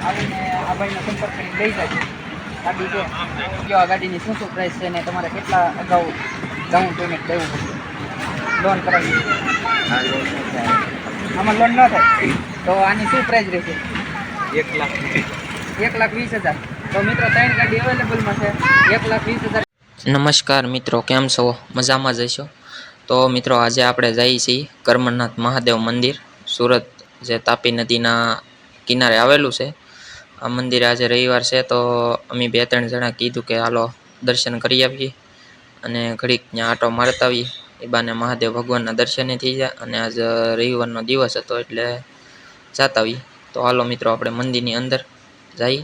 આવીને આ ભાઈનો સંપર્ક કરીને લઈ જાય ગાડી છે. જો આ ગાડીની શું પ્રાઇસ છે ને તમારે કેટલા અગાઉ ડાઉન પેમેન્ટ દેવું પડશે લોન કરાવી? આમાં લોન ન થાય તો આની શું પ્રાઇસ રહેશે? 1,20,000. તો મિત્રો 3 ગાડી અવેલેબલમાં છે 1,20,000. નમસ્કાર મિત્રો, કેમ છો? મજામાં જઈશો? તો મિત્રો આજે આપણે જઈએ છીએ કરમરનાથ મહાદેવ મંદિર, સુરત, જે તાપી નદીના કિનારે આવેલું છે. આ મંદિર આજે રવિવાર છે તો અમે 2-3 જણા કીધું કે હાલો દર્શન કરી આવીએ અને ઘડીક ત્યાં આંટો મારતા આવીએ. એ બાને મહાદેવ ભગવાનના દર્શને થઈ જાય અને આજ રવિવારનો દિવસ હતો એટલે જતા આવીએ. તો હાલો મિત્રો આપણે મંદિરની અંદર જઈએ.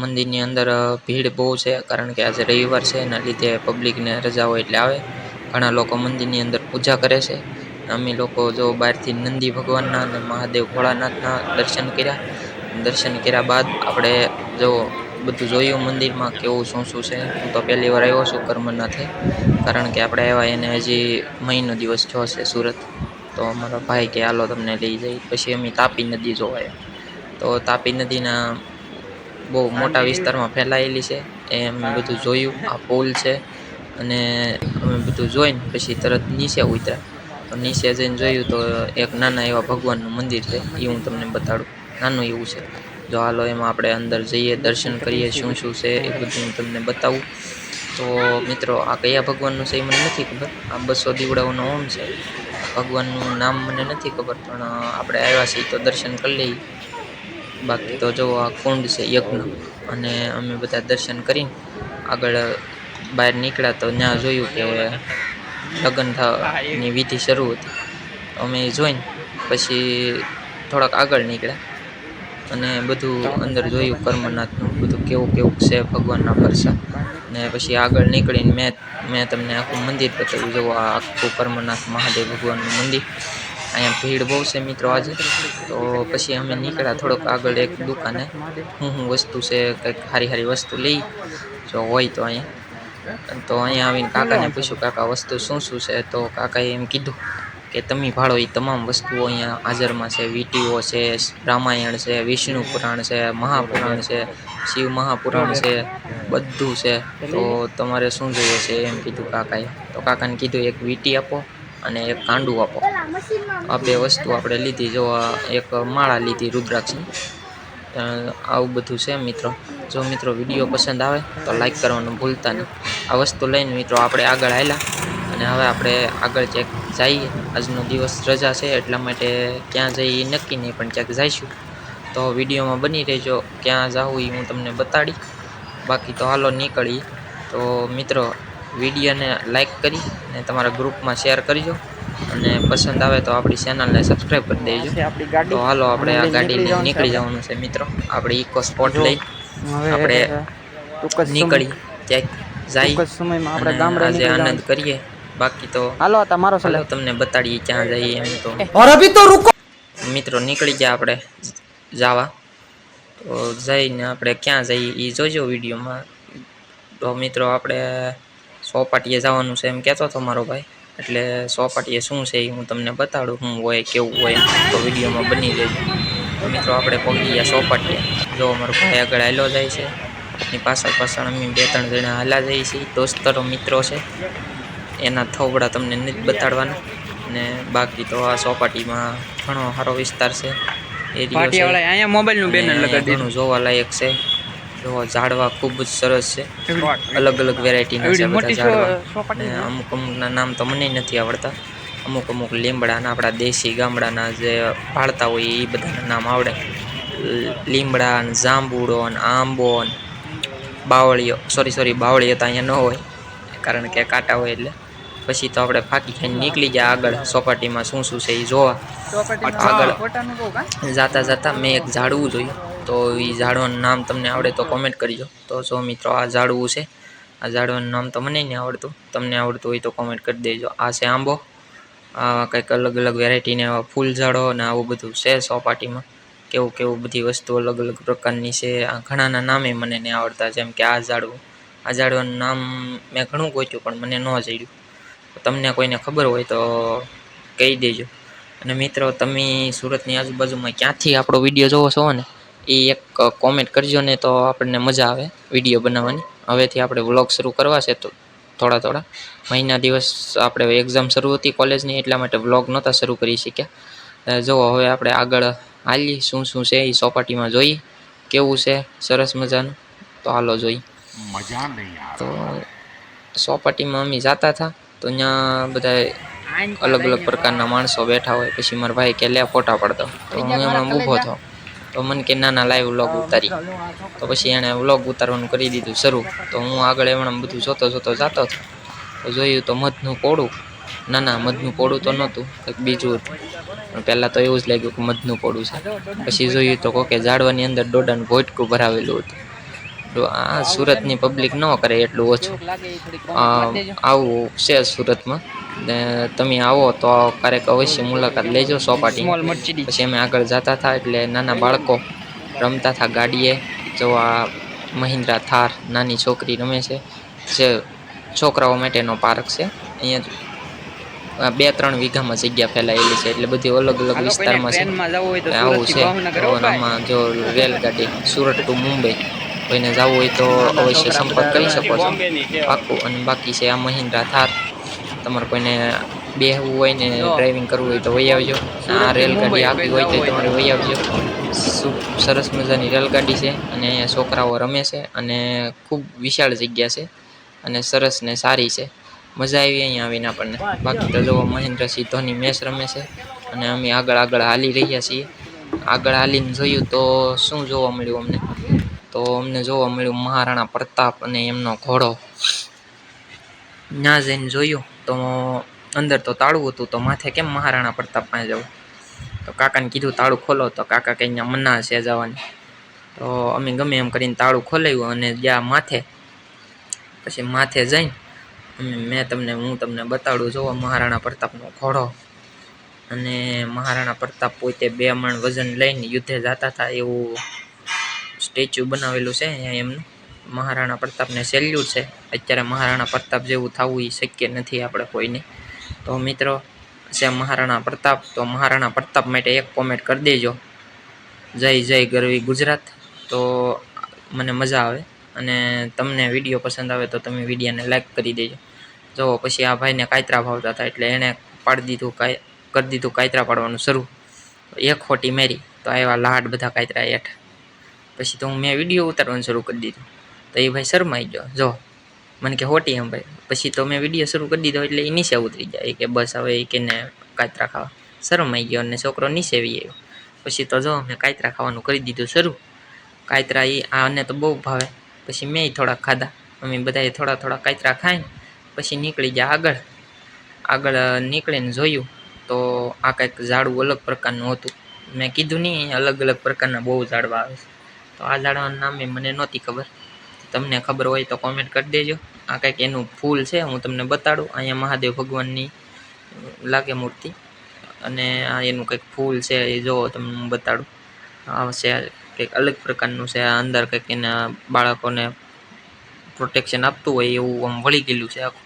મંદિરની અંદર ભીડ બહુ છે કારણ કે આજે રવિવાર છે, એના લીધે પબ્લિકને રજા હોય એટલે આવે. ઘણા લોકો મંદિરની અંદર પૂજા કરે છે. અમે લોકો જો બહારથી નંદી ભગવાનના અને મહાદેવ ભોળાનાથના દર્શન કર્યા બાદ આપણે જો બધું જોયું મંદિરમાં કેવું શું છે. હું તો પહેલી વાર આવ્યો છું કરમરનાથે, કારણ કે આપણે આવ્યા એને હજી મહિનો દિવસ થયો છે સુરત. તો અમારા ભાઈ કે હાલો તમને લઈ જાય. પછી અમે તાપી નદી જોવા. તો તાપી નદીના બહુ મોટા વિસ્તારમાં ફેલાયેલી છે એ અમે બધું જોયું. આ પુલ છે અને અમે બધું જોઈને પછી તરત નીચે ઉતર્યા. તો નીચે જઈને જોયું તો એક નાના એવા ભગવાનનું મંદિર છે, એ હું તમને બતાડું. નાનું એવું છે. જો હાલો એમાં આપણે અંદર જઈએ, દર્શન કરીએ, શું છે એ બધું હું તમને બતાવું. તો મિત્રો આ કયા ભગવાનનું છે એ મને નથી ખબર. આ 200 દીવડાઓનો ઓમ છે. ભગવાનનું નામ મને નથી ખબર, પણ આપણે આવ્યા છીએ તો દર્શન કરી લઈએ. બાકી તો જો આ કુંડ છે યજ્ઞ, અને અમે બધા દર્શન કરીને આગળ બહાર નીકળ્યા તો ત્યાં જોયું કે લગ્ન થવાની વિધિ શરૂ હતી. અમે જોઈને પછી થોડાક આગળ નીકળ્યા અને બધું અંદર જોયું કરમરનાથનું બધું કેવું છે ભગવાનના ફરસા. ને પછી આગળ નીકળીને મેં તમને આખું મંદિર બતાવ્યું. જુઓ આ આખું કરમરનાથ મહાદેવ ભગવાનનું મંદિર. અહીંયા ભીડ બહુ છે મિત્રો આજે. તો પછી અમે નીકળ્યા થોડોક આગળ એક દુકાને, શું વસ્તુ છે કંઈક સારી વસ્તુ લઈ જો હોય તો અહીંયા. તો અહીંયા આવીને કાકાને પૂછ્યું, કાકા વસ્તુ શું છે? તો કાકાએ એમ કીધું કે તમે ભાળો એ તમામ વસ્તુઓ અહીંયા હાજરમાં છે. વીટીઓ છે, રામાયણ છે, વિષ્ણુ પુરાણ છે, મહાપુરાણ છે, શિવ મહાપુરાણ છે, બધું છે. તો તમારે શું જોઈએ છે એમ કીધું કાકાએ. તો કાકાને કીધું એક વીટી આપો અને એક કાંડું આપો. આ 2 વસ્તુ આપણે લીધી. જો એક માળા લીધી રુદ્રાક્ષની. આવું બધું છે મિત્રો. જો મિત્રો વિડીયો પસંદ આવે તો લાઈક કરવાનું ભૂલતા નહીં. આ વસ્તુ લઈને મિત્રો આપણે આગળ હાલ્યા અને હવે આપણે આગળ ક્યાંક જઈએ. આજનો દિવસ રજા છે એટલા માટે ક્યાં જઈએ એ નક્કી નહીં, પણ ક્યાંક જઈશું. તો વિડીયોમાં બની રહેજો. ક્યાં જાઉં એ હું તમને બતાડી. બાકી તો હાલો નીકળીએ. તો મિત્રો વિડીયોને લાઈક કરી અને તમારા ગ્રુપમાં શેર કરજો, અને પસંદ આવે તો આપણી ચેનલને સબસ્ક્રાઈબ કરી દેજો. તો હાલો આપણે આ ગાડી લઈને નીકળી જવાનું છે મિત્રો. આપણે ઇકો સ્પોટ લઈ આપણે નીકળી ક્યાંક જઈ અને આજે આનંદ કરીએ. બાકી તો હાલો તમારો હાલો તમને બતાડીએ ક્યાં જઈએ એમ. તો મિત્રો નીકળી ગયા આપણે જવા. તો જઈને આપણે ક્યાં જઈએ એ જોજો વિડીયોમાં. તો મિત્રો આપણે ચોપાટીએ જવાનું છે એમ કહેતો હતો મારો ભાઈ, એટલે ચોપાટીએ શું છે એ હું તમને બતાડું. શું હોય કેવું હોય તો વિડીયોમાં બની રહેજો. તો મિત્રો આપણે પહોંચી ગયા ચોપાટીએ. જો અમારો ભાઈ આગળ હાલ્યો જાય છે, એની પાછળ અમે 2-3 જણા હાલ્યા જઈએ છીએ. દોસ્તરો મિત્રો છે, એના થોબડા તમને નથી બતાડવાના. ને બાકી તો આ ચોપાટીમાં ઘણો સારો વિસ્તાર છે, એરિયો છે. અહીંયા મોબાઈલનું બેનર લગાડી ઘણું જોવાલાયક છે. જો ઝાડવા ખૂબ જ સરસ છે, અલગ વેરાયટીના છે બધા ઝાડવા. અમુકના નામ તો મને નથી આવડતા. અમુક લીમડાના આપણા દેશી ગામડાના જે ભાળતા હોય એ બધાના નામ આવડે. લીમડા ને જાંબુડો ને આંબો ને બાવળીઓ, બાવળીઓ તો અહીંયા ન હોય કારણ કે કાંટા હોય એટલે. પછી તો આપણે ફાંકી ખાઈને નીકળી ગયા આગળ ચોપાટીમાં શું છે એ જોવા. આગળ જાતા મેં એક ઝાડવું જોયું. તો એ ઝાડવાનું નામ તમને આવડે તો કોમેન્ટ કરજો. તો જો મિત્રો આ ઝાડવું છે. આ ઝાડવાનું નામ તો મને નહીં આવડતું, તમને આવડતું હોય તો કોમેન્ટ કરી દેજો. આ છે આંબો. આ કંઈક અલગ વેરાયટીને એવા ફૂલ ઝાડો અને આવું બધું છે ચોપાટીમાં. કેવું બધી વસ્તુ અલગ પ્રકારની છે. આ ઘણાના નામે મને નહીં આવડતા, જેમ કે આ ઝાડવાનું નામ મેં ઘણું ગોત્યું પણ મને ન જડ્યું. તમને કોઈને ખબર હોય તો કહી દેજો. અને મિત્રો તમે સુરતની આજુબાજુમાં ક્યાંથી આપણો વિડીયો જોવો છો ને એ એક કોમેન્ટ કરજો ને, તો આપણને મજા આવે વિડીયો બનાવવાની. હવેથી આપણે વ્લોગ શરૂ કરવા છે, તો થોડા થોડા મહિના દિવસ આપણે એક્ઝામ શરૂ હતી કોલેજની, એટલા માટે વ્લોગ નહોતા શરૂ કરી શક્યા. જુઓ હવે આપણે આગળ હાલી શું શું છે એ ચોપાટીમાં જોઈએ કેવું છે સરસ મજાનું. તો હાલો જોઈ. मजा नहीं आ તો रहा है। ચોપાટીમાં અમે જતા હતા તો ત્યાં બધા અલગ અલગ પ્રકારના માણસો બેઠા હોય. પછી મારા ભાઈ કે લે ફોટા પાડતો, તો હું એમાં ઊભો થયો. તો મને કે નાના લાઈવ વ્લોગ ઉતારી. તો પછી એણે વ્લોગ ઉતારવાનું કરી દીધું શરૂ. તો હું આગળ એમણે બધું જોતો જોતો જતો હતો. તો જોયું તો મધનું પોળું, ના ના મધનું પોળું તો નહોતું, કંઈક બીજું હતું. પણ પહેલાં તો એવું જ લાગ્યું કે મધનું પોળું છે. પછી જોયું તો કોકે ઝાડવાની અંદર દોડાનું ભોટકું ભરાવેલું હતું. તો આ સુરતની પબ્લિક ન કરે એટલું ઓછું. આવું છે સુરતમાં. ને તમે આવો તો ક્યારેક અવશ્ય મુલાકાત લેજો ચોપાટી. પછી અમે આગળ જતા હતા એટલે નાના બાળકો રમતા હતા ગાડીએ. જો આ મહિન્દ્રા થાર નાની છોકરી રમે છે, જે છોકરાઓ માટેનો પાર્ક છે. અહીંયા 2-3 વીઘામાં જગ્યા ફેલાયેલી છે, એટલે બધી અલગ અલગ વિસ્તારમાં છે. આવું છે. તો આમાં જો રેલગાડી સુરત ટુ મુંબઈ, કોઈને જવું હોય તો અવશ્ય સંપર્ક કરી શકો છો પાક્કું. અને બાકી છે આ મહિન્દ્રા થાર. તમારે કોઈને બેહવું હોય ને ડ્રાઇવિંગ કરવું હોય તો વહી આવજો. આ રેલગાડી આપી હોય તો તમારે વહી આવજો. સરસ મજાની રેલગાડી છે અને અહીંયા છોકરાઓ રમે છે અને ખૂબ વિશાળ જગ્યા છે અને સરસ ને સારી છે. મજા આવી અહીંયા આવીને આપણને. બાકી તો જો મહેન્દ્રસિંહ ધોની મેચ રમે છે અને અમે આગળ હાલી રહ્યા છીએ. આગળ હાલીને જોયું તો શું જોવા મળ્યું અમને, તો અમને જોવા મળ્યું મહારાણા પ્રતાપ અને એમનો ઘોડો. ત્યાં જઈને જોયું તો અંદર તો તાળું હતું. તો માથે કેમ મહારાણા પ્રતાપ પાસે જવું? તો કાકાને કીધું તાળું ખોલો. તો કાકા કે અહીંયા મના છે જવાની. તો અમે ગમે એમ કરીને તાળું ખોલાવ્યું અને જ્યાં માથે. પછી માથે જઈને હું તમને બતાડું. જોવો મહારાણા પ્રતાપનો ઘોડો. અને મહારાણા પ્રતાપ પોતે 2 મણ વજન લઈને યુદ્ધે જતા હતા એવું સ્ટેચ્યુ બનાવેલું છે અહીંયા એમનું. મહારાણા પ્રતાપને સેલ્યુટ છે. અત્યારે મહારાણા પ્રતાપ જેવું થવું એ શક્ય નથી આપણે કોઈને. તો મિત્રો છે મહારાણા પ્રતાપ. તો મહારાણા પ્રતાપ માટે એક કોમેન્ટ કરી દેજો, જય જય ગરવી ગુજરાત. તો મને મજા આવે. અને તમને વિડીયો પસંદ આવે તો તમે વિડીયોને લાઈક કરી દેજો. જો પછી આ ભાઈને કાયતરા ભાવતા હતા એટલે એણે કરી દીધું કાયતરા પાડવાનું શરૂ. એક ખોટી મેરી તો આવ્યા લાડ બધા કાયતરા હેઠ. પછી તો મેં વિડીયો ઉતારવાનું શરૂ કરી દીધું. તો એ ભાઈ શરમાઈ ગયો. જો મને કે હોટી એમ ભાઈ. પછી તો મેં વિડીયો શરૂ કરી દીધો એટલે એ નીચે ઉતરી જાય કે બસ હવે એ કે ને કાયતરા ખાવા. શરમાઈ ગયો અને છોકરો નીચે આવી આવ્યો. પછી તો જો મેં કાયતરા ખાવાનું કરી દીધું શરૂ. કાયતરા આને તો બહુ ભાવે. પછી મેં થોડાક ખાધા. અમે બધાએ થોડા કાયતરા ખાઈને પછી નીકળી ગયા આગળ નીકળીને જોયું તો આ કંઈક ઝાડવું અલગ પ્રકારનું હતું. મેં કીધું નહીં અલગ અલગ પ્રકારના બહુ ઝાડવા આવે છે. તો આ ઝાડવાનું નામે મને નહોતી ખબર. તમને ખબર હોય તો કોમેન્ટ કરી દેજો. આ કંઈક એનું ફૂલ છે, હું તમને બતાડું. અહીંયા મહાદેવ ભગવાનની લાગે મૂર્તિ અને આ એનું કંઈક ફૂલ છે એ જોવો તમને હું બતાડું. આ છે કંઈક અલગ પ્રકારનું છે. આ અંદર કંઈક એના બાળકોને પ્રોટેક્શન આપતું હોય એવું આમ વળી ગયેલું છે આખું.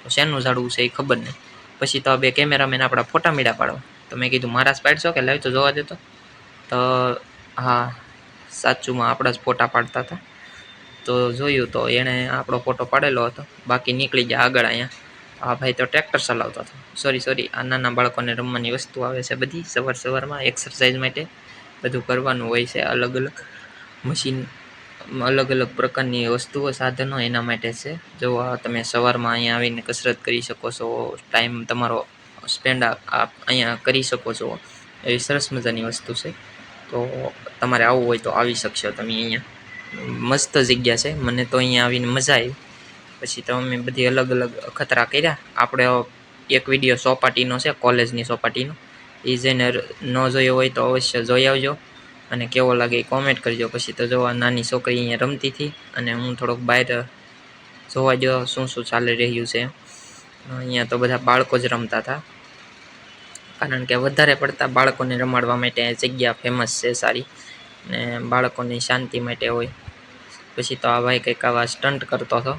તો શેનું ઝાડવું છે એ ખબર નહીં. પછી તો 2 કેમેરામેન આપણા ફોટા મીડા પાડવા. તો મેં કીધું મારા જ પાડશો કે લાવી તો જોવા દેતો. તો હા સાચુંમાં આપણા જ ફોટા પાડતા હતા. તો જોયું તો એણે આપણો ફોટો પાડેલો હતો. બાકી નીકળી ગયા આગળ. અહીંયા આ ભાઈ તો ટ્રેક્ટર ચલાવતો હતો. સોરી આ નાના બાળકોને રમવાની વસ્તુ આવે છે બધી સવારમાં એક્સરસાઇઝ માટે બધું કરવાનું હોય છે. અલગ અલગ મશીન, અલગ અલગ પ્રકારની વસ્તુઓ સાધનો એના માટે છે. જો તમે સવારમાં અહીંયા આવીને કસરત કરી શકો છો. ટાઈમ તમારો સ્પેન્ડ અહીંયા કરી શકો છો. એવી સરસ મજાની વસ્તુ છે. તો તમારે આવવું હોય તો આવી શકશો તમે અહીંયા. મસ્ત જગ્યા છે. મને તો અહીંયા આવીને મજા આવી. પછી તો અમે બધી અલગ અલગ અખતરા કર્યા. આપણે એક વિડીયો ચોપાટીનો છે, કોલેજની ચોપાટીનો. એ જઈને ન જોયો હોય તો અવશ્ય જોઈ આવજો અને કેવો લાગે એ કોમેન્ટ કરજો. પછી તો જોવા નાની છોકરી અહીંયા રમતી હતી અને હું થોડોક બહાર જોવા ગયો શું ચાલી રહ્યું છે. અહીંયા તો બધા બાળકો જ રમતા હતા, કારણ કે વધારે પડતા બાળકોને રમાડવા માટે જગ્યા ફેમસ છે સારી, ને બાળકોની શાંતિ માટે હોય. પછી તો આ ભાઈ કંઈક આવા સ્ટન્ટ કરતો હતો.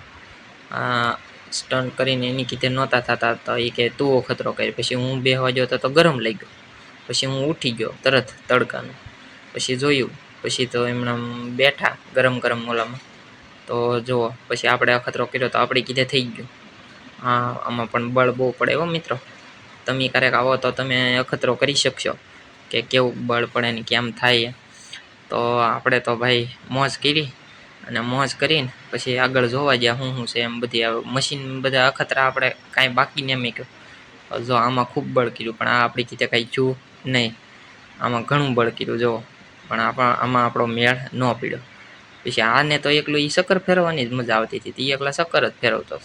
સ્ટન્ટ કરીને એની કીધે નહોતા થતા તો એ કે તું અખતરો કરી. પછી હું બેસવા ગયો તો ગરમ લઈ ગયો. પછી હું ઉઠી ગયો તરત તડકાનું. પછી જોયું, પછી તો એમણે બેઠા ગરમ ગરમ ઓલામાં. તો જુઓ, પછી આપણે અખતરો કર્યો તો આપણે કીધે થઈ ગયું. હા, આમાં પણ બળ બહુ પડે હો મિત્રો. તમે ક્યારેક આવો તો તમે અખતરો કરી શકશો કે કેવું બળ પડે ને કેમ થાય. તો આપણે તો ભાઈ મોજ કરી, અને મોજ કરીને પછી આગળ જોવા ગયા શું છે એમ. બધી મશીન બધા અખતરા આપણે કાંઈ બાકી નહીં મૂક્યું. જો આમાં ખૂબ બળ કર્યું, પણ આ આપણી કીધે કાંઈ છું નહીં. આમાં ઘણું બળ કર્યું જુઓ, પણ આમાં આપણો મેળ ન પડ્યો. પછી આને તો એકલું એ શક્કર ફેરવવાની જ મજા આવતી હતી. એ એકલા શક્કર જ ફેરવતો.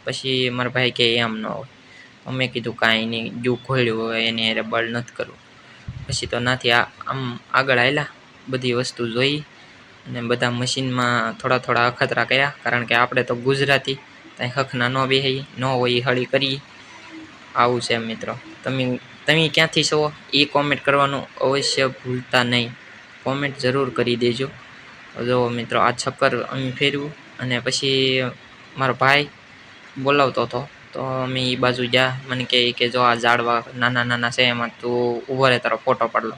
પછી મારા ભાઈ કે એમ ન હોય. અમે કીધું કાંઈ નહીં, જો ખોલ્યું હોય એની હારે બળ નથી કરવું. પછી તો નાથી આમ આગળ હાલ્યા, બધી વસ્તુ જોઈ, અને બધા મશીનમાં થોડા થોડા અખતરા કર્યા. કારણ કે આપણે તો ગુજરાતી, ત્યાં હખના ન બેહી ન હોય એ હળી કરી. આવું છે મિત્રો. તમે ક્યાંથી છો એ કોમેન્ટ કરવાનું અવશ્ય ભૂલતા નહીં. કોમેન્ટ જરૂર કરી દેજો. જો મિત્રો, આ ચક્કર અમે ફેરવ્યું, અને પછી મારો ભાઈ બોલાવતો હતો. તો અમે એ બાજુ ગયા. મને કે જો આ ઝાડવા નાના નાના છે, એમાં તું ઊભો રહે, તારો ફોટો પાડલો.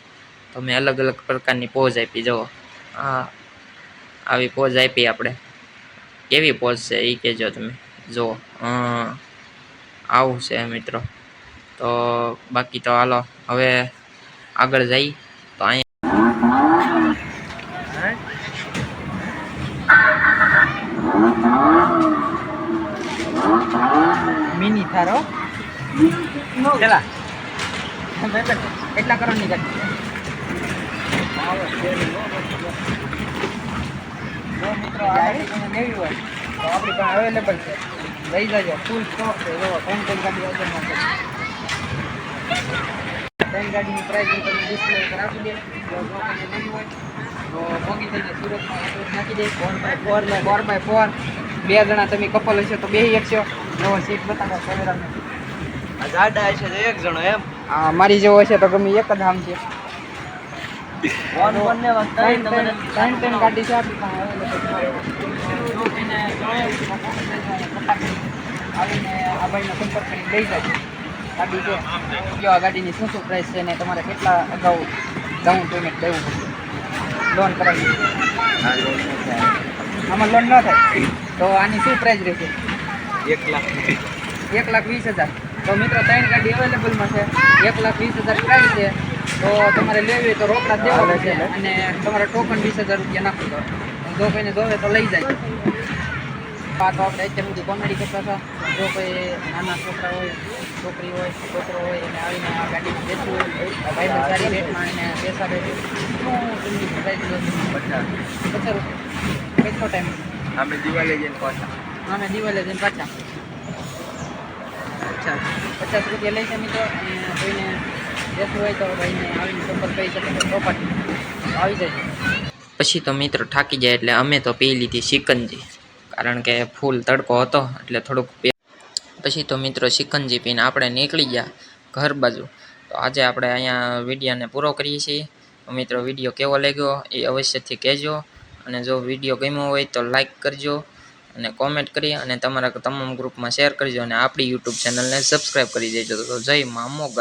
તો મેં અલગ અલગ પ્રકારની પોઝ આપી. જુઓ, આવી પોઝ આપી આપણે. કેવી પોઝ છે એ કહેજો તમે. જુઓ, આવું છે મિત્રો. તો બાકી તો હાલો હવે આગળ જઈ. તો મિની થારો ચલા કેટલા કરોડની ગાડી છે? જો મિત્રો આ ગાડી તમે લેવી હોય તો આપણી પાસે અવેલેબલ છે. લઈ જજો, ફૂલ સ્ટોક છે. જો ત્રણ ગાડી ઓર્ડરમાં છે. ત્રણ ગાડીની પ્રાઇસ હું તમને ડિસ્પ્લે ઉપર આપી દે. જો તમે લેવી હોય તો પહોંચી જઈને સુરતમાં નાખી દે. 4x4 બે જણા તમે કપલ હશો તો બે એકશો. નવો સીટ બતાવો કેમેરાને. જાડા છે તો એક જણો એમ. હા, મારી જેવો હશે તો ગમે એક જ આમ છે. ત્રણ ગાડી છે આપણી પાસે આવીને આ ભાઈનો સંપર્ક કરીને લઈ જાય. ગાડી છે. જો આ ગાડીની શું શું પ્રાઇસ છે ને તમારે કેટલા અગાઉ ડાઉન પેમેન્ટ દેવું પડશે, લોન કરાવી. આમાં લોન ન થાય તો આની શું પ્રાઇસ રહેશે? 1,20,000. તો મિત્રો ત્રણ ગાડી અવેલેબલમાં છે. 1,20,000 પ્રાઇસ છે. તો તમારે લેવી હોય તો રોકડા દેવા પડશે, અને તમારે ટોકન 20,000 રૂપિયા નાખો. જો કોઈને જોવે તો લઈ જાય. આ તો આપણે અત્યાર સુધી કોમેડી કરતા હતા. જો કોઈ નાના છોકરા હોય, છોકરી હોય, છોકરો હોય, એને આવીને આ ગાડીમાં બેસવું હોય, ભાઈ સારી રેટમાં એને બેસાડે છે. શું તમને પ્રાઇસ 50 રૂપિયા? કેટલો ટાઈમ? અમે દિવાળી જઈને પાછા. અમે દિવાળી જઈને પાછા. અચ્છા, 50 રૂપિયા લઈ છે મિત્રો. અને કોઈને બેસવું હોય તો ભાઈને આવીને સંપર્ક કરી શકે તો પ્રોપર્ટી આવી જાય. પછી તો મિત્રો થાકી જાય એટલે અમે તો પી લીધી શિકંજી. કારણ કે ફૂલ તડકો હતો એટલે થોડુંક. પછી તો મિત્રો શિકંજી પીને આપણે નીકળી ગયા ઘર બાજુ. તો આજે આપણે અહીંયા વિડીયોને પૂરો કરીએ છીએ. મિત્રો વિડીયો કેવો લાગ્યો એ અવશ્યથી કહેજો. અને જો વિડીયો ગમ્યો હોય તો લાઈક કરજો, અને કોમેન્ટ કરી, અને તમારા તમામ ગ્રુપમાં શેર કરજો, અને આપણી યુટ્યુબ ચેનલને સબસ્ક્રાઈબ કરી દેજો. તો જય મા મોગલ.